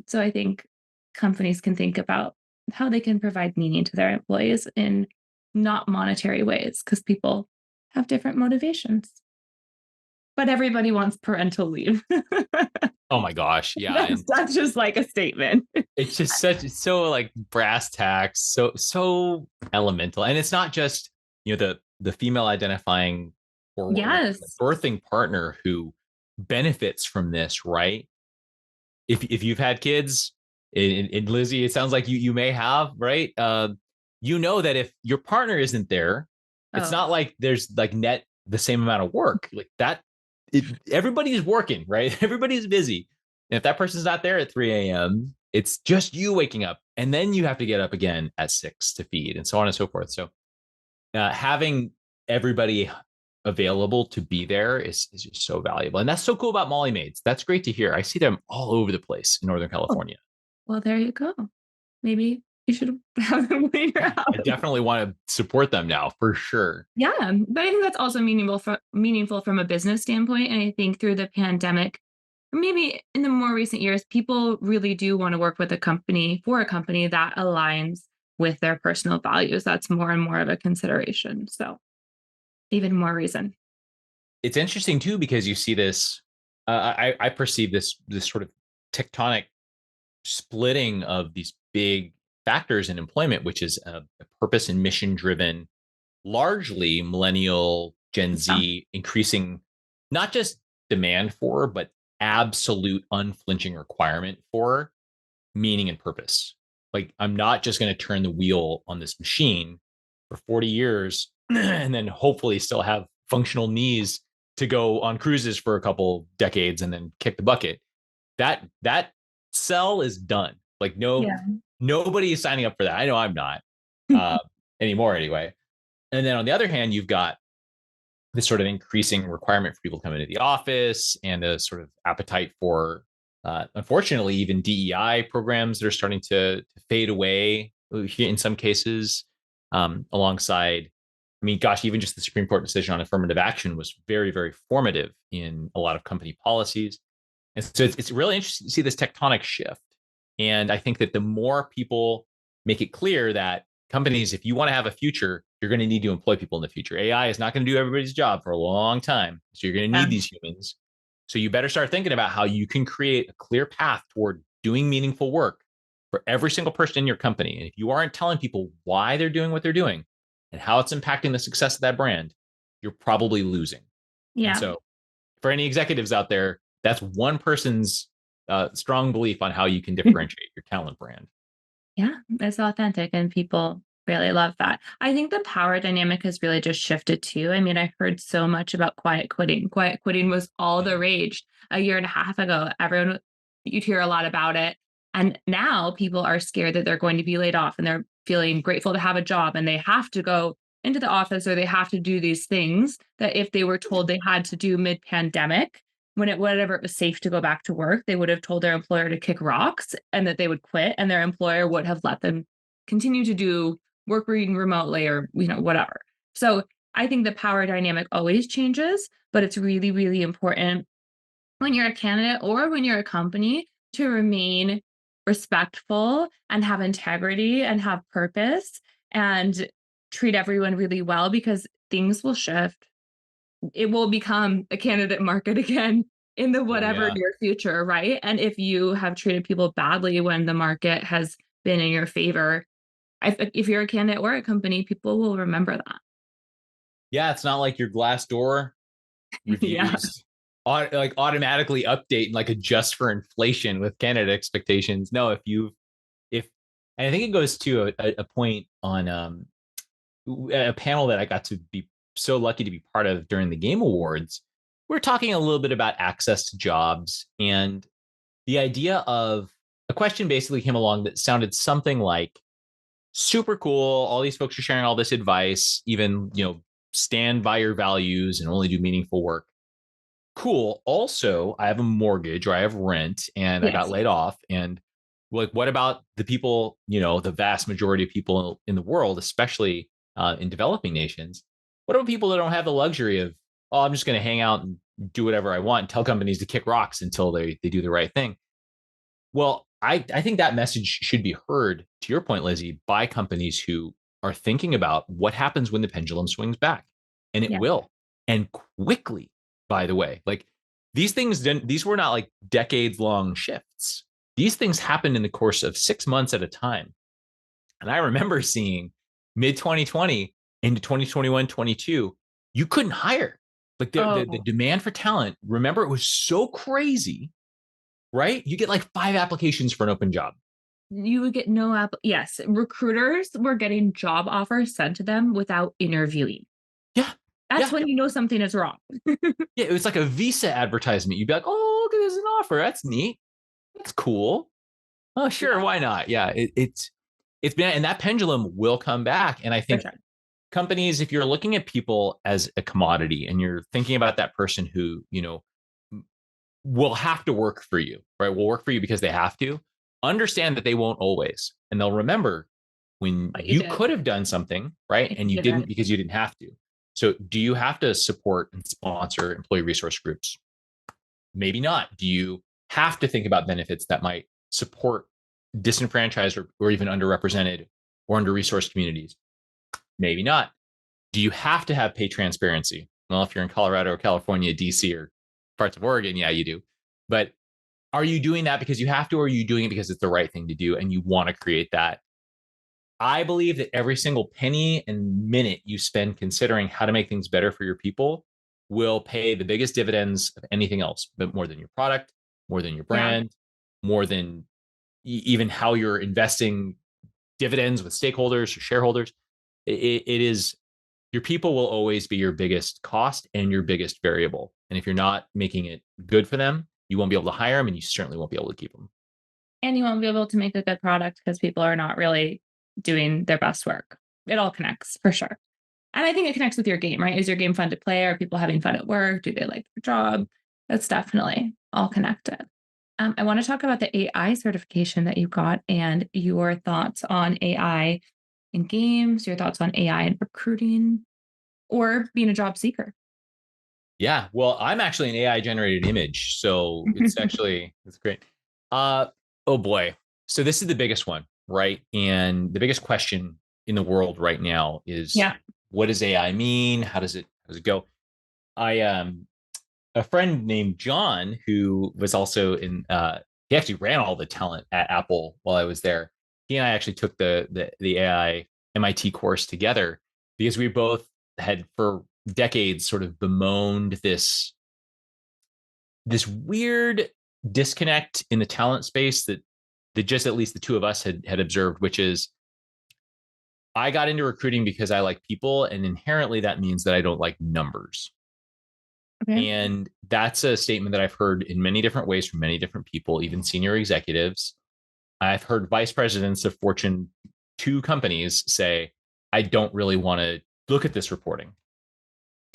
So I think companies can think about how they can provide meaning to their employees in not monetary ways, because people have different motivations. But everybody wants parental leave. Oh my gosh. Yeah. That's just like a statement. It's just it's so like brass tacks, so elemental. And it's not just, the female identifying or Yes. a birthing partner who benefits from this, right? If you've had kids, in Lizzie, it sounds like you may have, right? You know that if your partner isn't there, it's Oh, not like there's like net the same amount of work like that. Everybody's working, right? Everybody's busy. And if that person's not there at 3 a.m., it's just you waking up, and then you have to get up again at 6 to feed, and so on and so forth. So having everybody available to be there is just so valuable. And that's so cool about Molly Maids. That's great to hear. I see them all over the place in Northern California. well, there you go. Maybe you should have them when you're I out. definitely want to support them now for sure. Yeah, but I think that's also meaningful from a business standpoint. And I think through the pandemic, or maybe in the more recent years, people really do want to work with a company for a company that aligns with their personal values. That's more and more of a consideration. So even more reason. It's interesting too because you see this. I perceive this sort of tectonic splitting of these big factors in employment, which is a purpose and mission driven, largely millennial, Gen Yeah. Z, increasing not just demand for, but absolute unflinching requirement for meaning and purpose. Like, I'm not just going to turn the wheel on this machine for 40 years and then hopefully still have functional knees to go on cruises for a couple decades and then kick the bucket. That sell is done. Like, no, Yeah. nobody is signing up for that. I know I'm not uh, anymore anyway. And then on the other hand, you've got this sort of increasing requirement for people to come into the office and a sort of appetite for, unfortunately, even DEI programs that are starting to fade away in some cases, alongside, I mean, gosh, even just the Supreme Court decision on affirmative action was very, very formative in a lot of company policies. And so it's really interesting to see this tectonic shift. And I think that the more people make it clear that companies, if you want to have a future, you're going to need to employ people in the future. AI is not going to do everybody's job for a long time. So you're going to Yeah. need these humans. So you better start thinking about how you can create a clear path toward doing meaningful work for every single person in your company. And if you aren't telling people why they're doing what they're doing and how it's impacting the success of that brand, you're probably losing. And Yeah. so for any executives out there, that's one person's strong belief on how you can differentiate your talent brand. Yeah, it's authentic and people really love that. I think the power dynamic has really just shifted too. I mean, I heard so much about quiet quitting. Quiet quitting was all the rage a year and a half ago. Everyone, you'd hear a lot about it. And now people are scared that they're going to be laid off and they're feeling grateful to have a job and they have to go into the office or they have to do these things that if they were told they had to do mid pandemic, whenever it was safe to go back to work, they would have told their employer to kick rocks and that they would quit, and their employer would have let them continue to do work reading remotely or whatever. So I think the power dynamic always changes, but it's really, really important when you're a candidate or when you're a company to remain respectful and have integrity and have purpose and treat everyone really well because things will shift. It will become a candidate market again in the Oh whatever yeah. near future, right? And if you have treated people badly when the market has been in your favor, if you're a candidate or a company, people will remember that. Yeah, it's not like your Glassdoor Yeah. reviews like automatically update and like adjust for inflation with candidate expectations. No, if and I think it goes to a point on a panel that I got to be so lucky to be part of during the Game Awards. We're talking a little bit about access to jobs, and the idea of a question basically came along that sounded something like, super cool, all these folks are sharing all this advice, even, stand by your values and only do meaningful work. Cool. Also, I have a mortgage or I have rent and I got Yes. laid off. And like, what about the people, the vast majority of people in the world, especially in developing nations? What about people that don't have the luxury of, oh, I'm just going to hang out and do whatever I want and tell companies to kick rocks until they do the right thing? Well, I think that message should be heard, to your point, Lizzie, by companies who are thinking about what happens when the pendulum swings back. And it Yeah. will. And quickly, by the way. Like, these were not like decades long shifts. These things happened in the course of 6 months at a time. And I remember seeing mid 2020 into 2021, 22, you couldn't hire. Like the Oh, demand for talent, remember, it was so crazy, right? You get like 5 applications for an open job. you would get no app. Yes, recruiters were getting job offers sent to them without interviewing. Yeah. That's Yeah. when you know something is wrong. Yeah. It was like a Visa advertisement. You'd be like, oh, look, there's an offer. That's neat. That's cool. Oh, sure. Yeah, Why not? Yeah. It's been, and that pendulum will come back. And I for think sure. companies, if you're looking at people as a commodity and you're thinking about that person who, will have to work for you, right? Will work for you because they have to, understand that they won't always. And they'll remember when But you you did. could have done something, right? If And you you didn't didn't. because you didn't have to. So do you have to support and sponsor employee resource groups? Maybe not. Do you have to think about benefits that might support disenfranchised or even underrepresented or under-resourced communities? Maybe not. Do you have to have pay transparency? Well, if you're in Colorado or California, DC, or parts of Oregon, yeah, you do. But are you doing that because you have to, or are you doing it because it's the right thing to do and you want to create that? I believe that every single penny and minute you spend considering how to make things better for your people will pay the biggest dividends of anything else, but more than your product, more than your Yeah. brand, more than even how you're investing dividends with stakeholders or shareholders. It is your people will always be your biggest cost and your biggest variable. And if you're not making it good for them, you won't be able to hire them and you certainly won't be able to keep them. And you won't be able to make a good product because people are not really doing their best work. It all connects for sure. And I think it connects with your game, right? Is your game fun to play? Are people having fun at work? Do they like their job? That's definitely all connected. I want to talk about the AI certification that you got and your thoughts on AI in games, your thoughts on AI in recruiting or being a job seeker. Yeah. Well, I'm actually an AI generated image. So it's great. Uh, oh boy. So this is the biggest one, right? And the biggest question in the world right now is Yeah. what does AI mean? How does it go? I a friend named John who was also he actually ran all the talent at Apple while I was there. He and I actually took the AI MIT course together because we both had for decades sort of bemoaned this weird disconnect in the talent space that just at least the two of us had observed, which is I got into recruiting because I like people, and inherently that means that I don't like numbers. Okay. And that's a statement that I've heard in many different ways from many different people, even senior executives. I've heard vice presidents of Fortune 2 companies say, I don't really want to look at this reporting.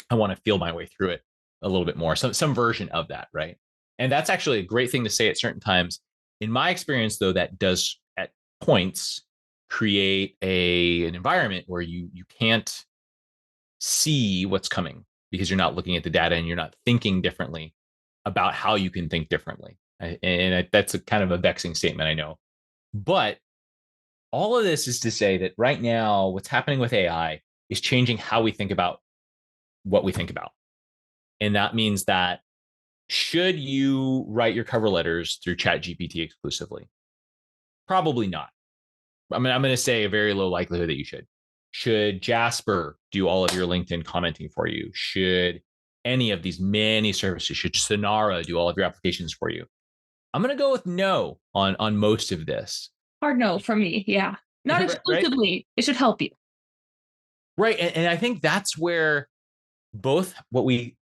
I want to feel my way through it a little bit more. Some version of that, right? And that's actually a great thing to say at certain times. In my experience, though, that does at points create an environment where you can't see what's coming because you're not looking at the data and you're not thinking differently about how you can think differently. That's a kind of a vexing statement, I know. But all of this is to say that right now, what's happening with AI is changing how we think about what we think about. And that means that should you write your cover letters through ChatGPT exclusively? Probably not. I'm going to say a very low likelihood that you should. Should Jasper do all of your LinkedIn commenting for you? Should any of these many services, should Sonara do all of your applications for you? I'm going to go with no on most of this. Hard no from me. Yeah. Not Right? exclusively. It should help you. Right. And I think that's where both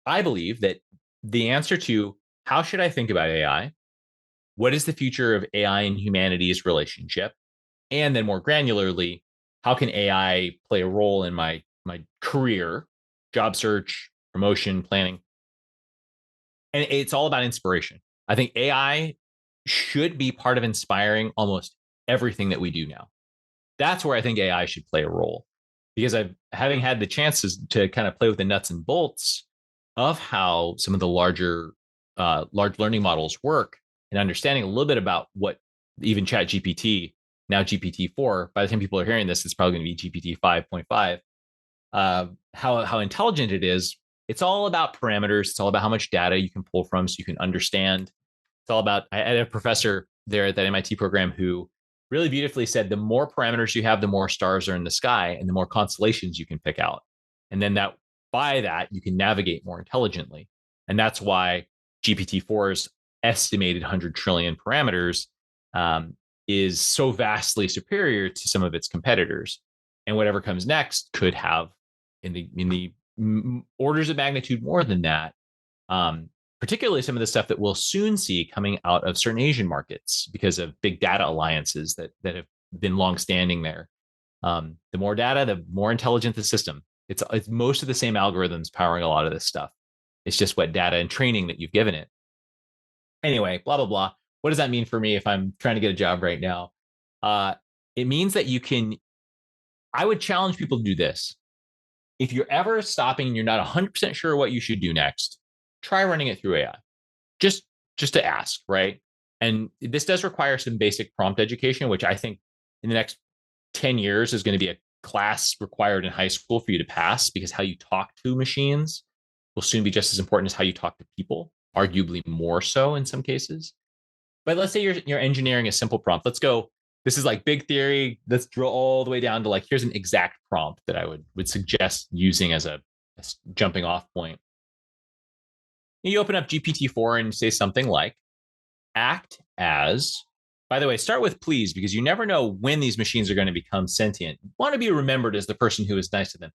I believe that the answer to how should I think about AI? What is the future of AI and humanity's relationship? And then more granularly, how can AI play a role in my career, job search, promotion, planning? And it's all about inspiration. I think AI should be part of inspiring almost everything that we do now. That's where I think AI should play a role because having had the chances to kind of play with the nuts and bolts of how some of the large learning models work and understanding a little bit about what even Chat GPT, now GPT-4, by the time people are hearing this, it's probably going to be GPT 5.5, how intelligent it is. It's all about parameters. It's all about how much data you can pull from so you can understand. It's all about, I had a professor there at that MIT program who really beautifully said, the more parameters you have, the more stars are in the sky and the more constellations you can pick out. And then that by that, you can navigate more intelligently. And that's why GPT-4's estimated 100 trillion parameters is so vastly superior to some of its competitors. And whatever comes next could have in the orders of magnitude more than that. Particularly some of the stuff that we'll soon see coming out of certain Asian markets because of big data alliances that have been longstanding there. The more data, the more intelligent the system. It's most of the same algorithms powering a lot of this stuff. It's just what data and training that you've given it. Anyway, blah, blah, blah. What does that mean for me if I'm trying to get a job right now? It means that I would challenge people to do this. If you're ever stopping and you're not 100% sure what you should do next, try running it through AI. Just to ask, right? And this does require some basic prompt education, which I think in the next 10 years is going to be a class required in high school for you to pass, because how you talk to machines will soon be just as important as how you talk to people, arguably more so in some cases. But let's say you're engineering a simple prompt. Let's go. This is like big theory. Let's drill all the way down to like, here's an exact prompt that I would suggest using as a jumping off point. You open up GPT-4 and say something like, act as, by the way, start with please, because you never know when these machines are going to become sentient. You want to be remembered as the person who is nice to them.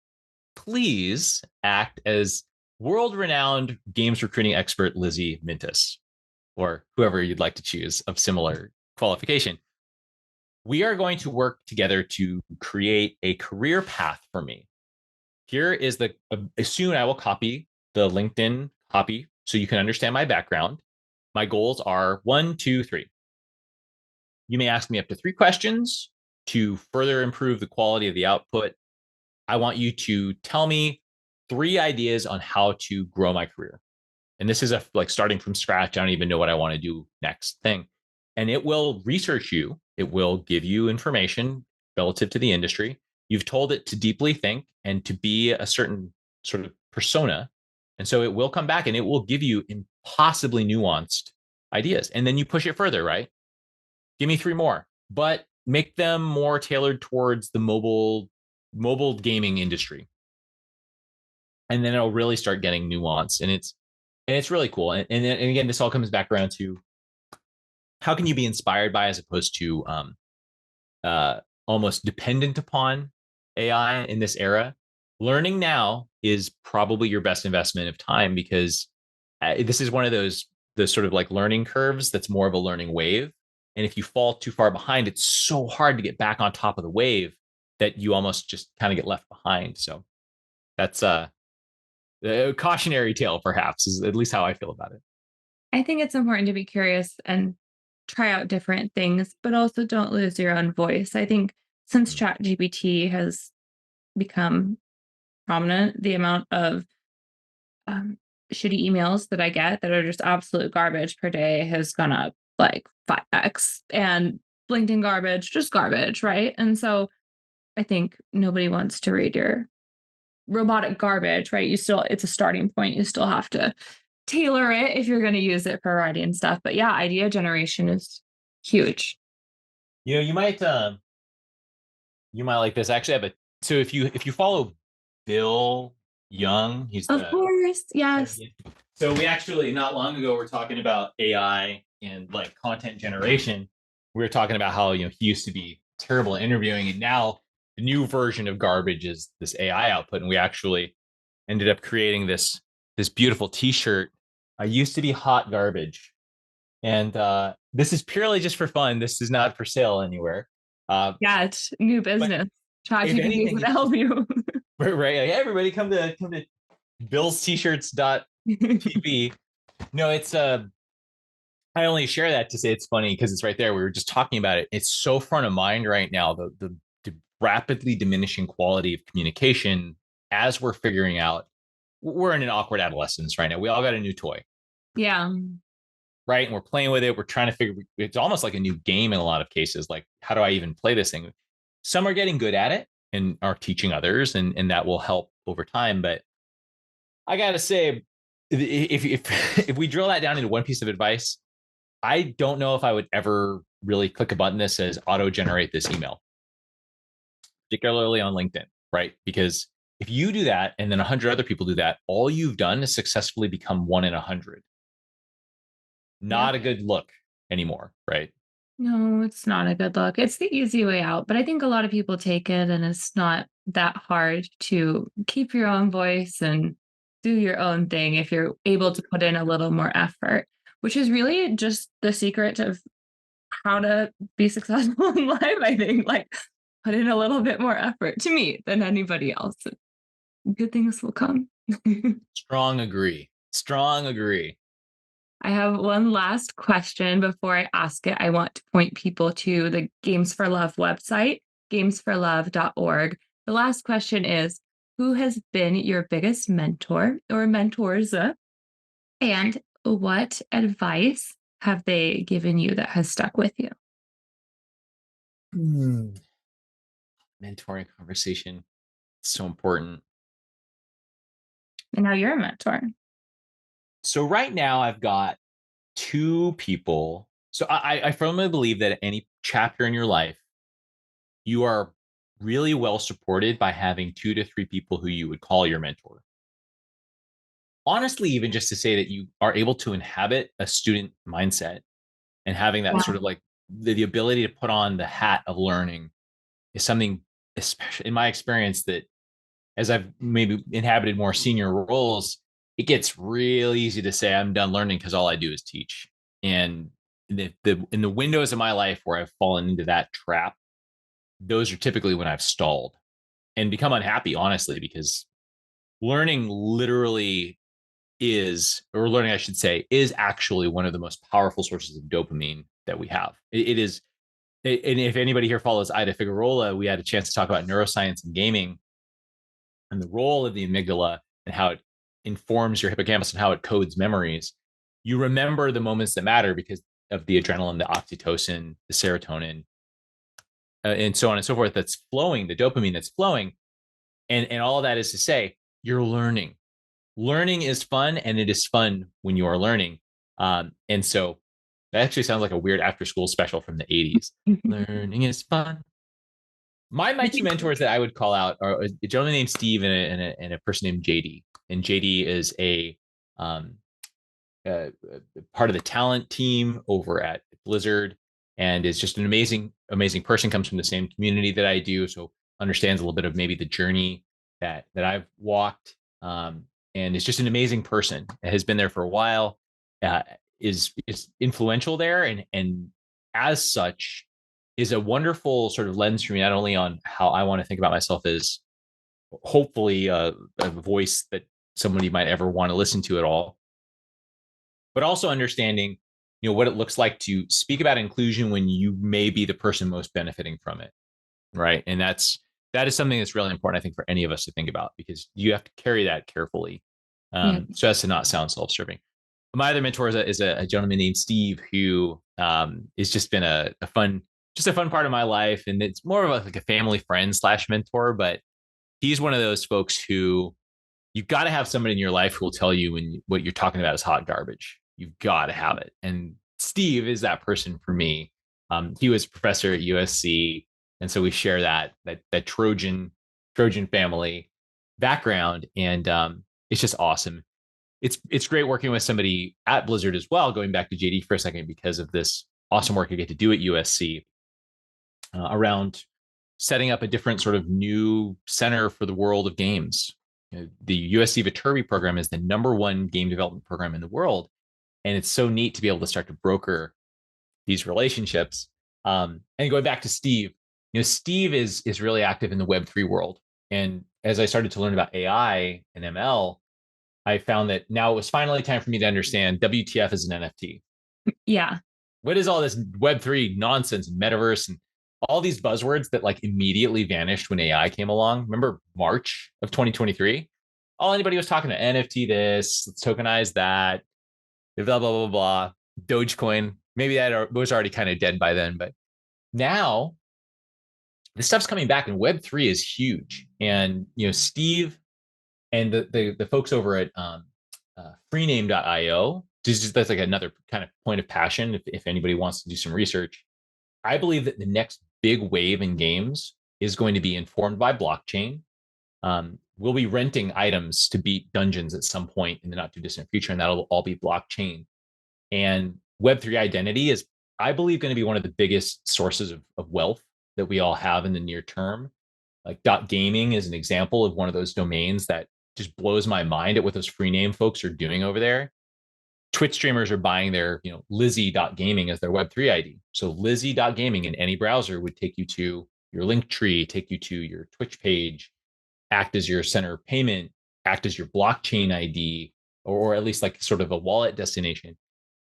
Please act as world-renowned games recruiting expert Lizzie Mintus, or whoever you'd like to choose of similar qualification. We are going to work together to create a career path for me. Here is soon I will copy the LinkedIn copy so you can understand my background. My goals are 1, 2, 3. You may ask me up to 3 questions to further improve the quality of the output. I want you to tell me 3 ideas on how to grow my career. And this is like starting from scratch. I don't even know what I want to do next thing. And it will research you. It will give you information relative to the industry. You've told it to deeply think and to be a certain sort of persona. And so it will come back and it will give you impossibly nuanced ideas. And then you push it further, right? Give me 3 more, but make them more tailored towards the mobile gaming industry. And then it'll really start getting nuance. And it's really cool. And again, this all comes back around to how can you be inspired by as opposed to almost dependent upon AI in this era. Learning now is probably your best investment of time, because this is one of those sort of like learning curves that's more of a learning wave. And if you fall too far behind, it's so hard to get back on top of the wave that you almost just kind of get left behind. So that's a cautionary tale, perhaps, is at least how I feel about it. I think it's important to be curious and try out different things, but also don't lose your own voice. I think since ChatGPT has become prominent, the amount of shitty emails that I get that are just absolute garbage per day has gone up like 5x, and LinkedIn garbage, just garbage, right? And so I think nobody wants to read your robotic garbage, right? It's a starting point. You still have to tailor it if you're going to use it for writing and stuff. But yeah, idea generation is huge. You might like this. Actually, so if you follow Bill Young, he's of course, yes. So we actually not long ago were talking about AI and like content generation. We were talking about how he used to be terrible at interviewing, and now the new version of garbage is this AI output. And we actually ended up creating this beautiful T-shirt. I used to be hot garbage, and this is purely just for fun. This is not for sale anywhere. Yeah, it's new business. ChatGPT would help you. Right, like, everybody come to billstshirts.tv. No, it's I only share that to say it's funny because it's right there. We were just talking about it. It's so front of mind right now, the rapidly diminishing quality of communication as we're figuring out. We're in an awkward adolescence right now. We all got a new toy. Yeah. Right. And we're playing with it. We're trying to figure, it's almost like a new game in a lot of cases. Like, how do I even play this thing? Some are getting good at it and are teaching others, and that will help over time. But I got to say, if we drill that down into one piece of advice, I don't know if I would ever really click a button that says auto generate this email, particularly on LinkedIn, right? Because If you do that and then 100 other people do that, all you've done is successfully become 1 in 100. Yeah. Not a good look anymore, right? No, it's not a good look. It's the easy way out, but I think a lot of people take it and it's not that hard to keep your own voice and do your own thing if you're able to put in a little more effort, which is really just the secret of how to be successful in life, I think. Like, put in a little bit more effort to me than anybody else. Good things will come. Strong agree. Strong agree. I have one last question before I ask it. I want to point people to the Games for Love website, gamesforlove.org. The last question is, who has been your biggest mentor or mentors? And what advice have they given you that has stuck with you? Mentoring conversation. So important. And now you're a mentor. So right now I've got 2 people. So I firmly believe that at any chapter in your life, you are really well supported by having 2 to 3 people who you would call your mentor. Honestly, even just to say that you are able to inhabit a student mindset and having that sort of like the ability to put on the hat of learning is something, especially in my experience, that as I've maybe inhabited more senior roles, it gets real easy to say I'm done learning because all I do is teach. And in the windows of my life where I've fallen into that trap, those are typically when I've stalled and become unhappy, honestly, because learning literally is, or learning, I should say, is actually one of the most powerful sources of dopamine that we have. It is, and if anybody here follows Ida Figueroa, we had a chance to talk about neuroscience and gaming and the role of the amygdala and how it informs your hippocampus and how it codes memories. You remember the moments that matter because of the adrenaline, the oxytocin, the serotonin, and so on and so forth that's flowing, the dopamine that's flowing. And all of that is to say, you're learning. Learning is fun, and it is fun when you are learning. And so that actually sounds like a weird after school special from the 80s. Learning is fun. My 2 mentors that I would call out are a gentleman named Steve and a person named JD. And JD is a part of the talent team over at Blizzard and is just an amazing person, comes from the same community that I do. So understands a little bit of maybe the journey that I've walked, and is just an amazing person. Has been there for a while, is influential there, and as such is a wonderful sort of lens for me, not only on how I want to think about myself as hopefully a voice that somebody might ever want to listen to at all, but also understanding, what it looks like to speak about inclusion when you may be the person most benefiting from it, right? And that is something that's really important, I think, for any of us to think about, because you have to carry that carefully, Yeah. so as to not sound self-serving. My other mentor is a gentleman named Steve, who has just been a fun part of my life, and it's more of like a family friend / mentor. But he's one of those folks who you've got to have somebody in your life who will tell you when what you're talking about is hot garbage. You've got to have it, and Steve is that person for me. He was a professor at USC, and so we share that Trojan family background, and it's just awesome. It's great working with somebody at Blizzard as well. Going back to JD for a second, because of this awesome work I get to do at USC around setting up a different sort of new center for the world of games. The USC Viterbi program is the #1 game development program in the world, and it's so neat to be able to start to broker these relationships. And going back to Steve, Steve is really active in the Web3 world, and as I started to learn about AI and ML, I found that now it was finally time for me to understand WTF is an NFT. Yeah. What is all this Web3 nonsense and metaverse and all these buzzwords that like immediately vanished when AI came along? Remember March of 2023? All anybody was talking to NFT this, let's tokenize that, blah, blah, blah, blah. Dogecoin, maybe that was already kind of dead by then, but now this stuff's coming back and Web3 is huge. And, Steve and the folks over at freename.io, that's like another kind of point of passion if anybody wants to do some research. I believe that the next big wave in games is going to be informed by blockchain. we'll be renting items to beat dungeons at some point in the not too distant future, and that'll all be blockchain. And Web3 identity is, I believe, going to be one of the biggest sources of wealth that we all have in the near term. Like .gaming is an example of one of those domains that just blows my mind at what those free name folks are doing over there. Twitch streamers are buying their, Lizzie.gaming as their Web3 ID. So Lizzie.gaming in any browser would take you to your link tree, take you to your Twitch page, act as your center of payment, act as your blockchain ID, or at least like sort of a wallet destination.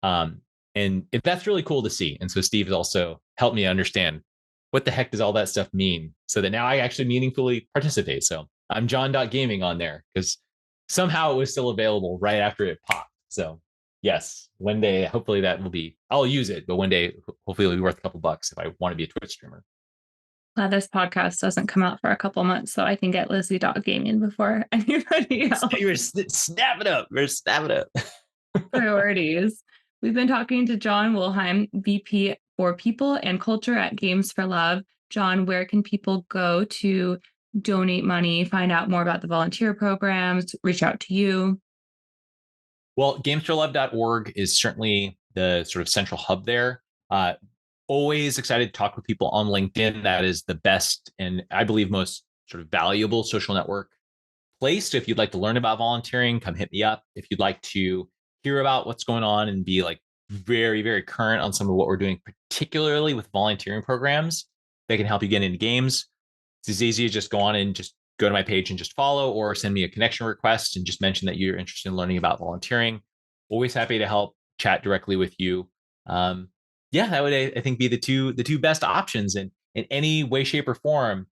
And that's really cool to see. And so Steve has also helped me understand what the heck does all that stuff mean, so that now I actually meaningfully participate. So I'm Jon.gaming on there because somehow it was still available right after it popped. So yes, one day, hopefully that will be, I'll use it, but one day, hopefully it'll be worth a couple bucks if I want to be a Twitch streamer. Glad this podcast doesn't come out for a couple months so I can get Lizzie.gaming before anybody else. You're snap it up. We're snap it up. Priorities. We've been talking to Jon Wolheim, VP for People and Culture at Games for Love. Jon, where can people go to donate money, find out more about the volunteer programs, reach out to you? Well, gamesforlove.org is certainly the sort of central hub there. Always excited to talk with people on LinkedIn. That is the best and I believe most sort of valuable social network place. So if you'd like to learn about volunteering, come hit me up. If you'd like to hear about what's going on and be like very, very current on some of what we're doing, particularly with volunteering programs that can help you get into games, it's as easy as just go on and just go to my page and just follow, or send me a connection request and just mention that you're interested in learning about volunteering. Always happy to help chat directly with you. That would, I think, be the two best options in any way, shape, or form.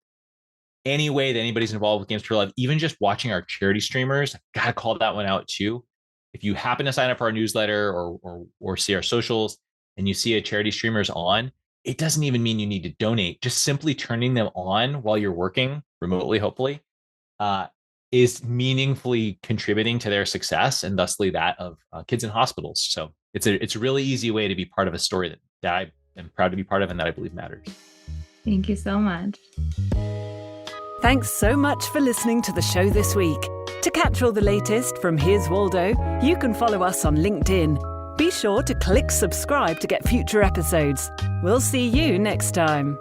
Any way that anybody's involved with Games for Love, even just watching our charity streamers, I've got to call that one out too. If you happen to sign up for our newsletter or see our socials and you see a charity streamer's on, it doesn't even mean you need to donate. Just simply turning them on while you're working remotely, hopefully, is meaningfully contributing to their success and thusly that of kids in hospitals. So it's a really easy way to be part of a story that I am proud to be part of and that I believe matters. Thank you so much. Thanks so much for listening to the show this week. To catch all the latest from Here's Waldo, you can follow us on LinkedIn. Be sure to click subscribe to get future episodes. We'll see you next time.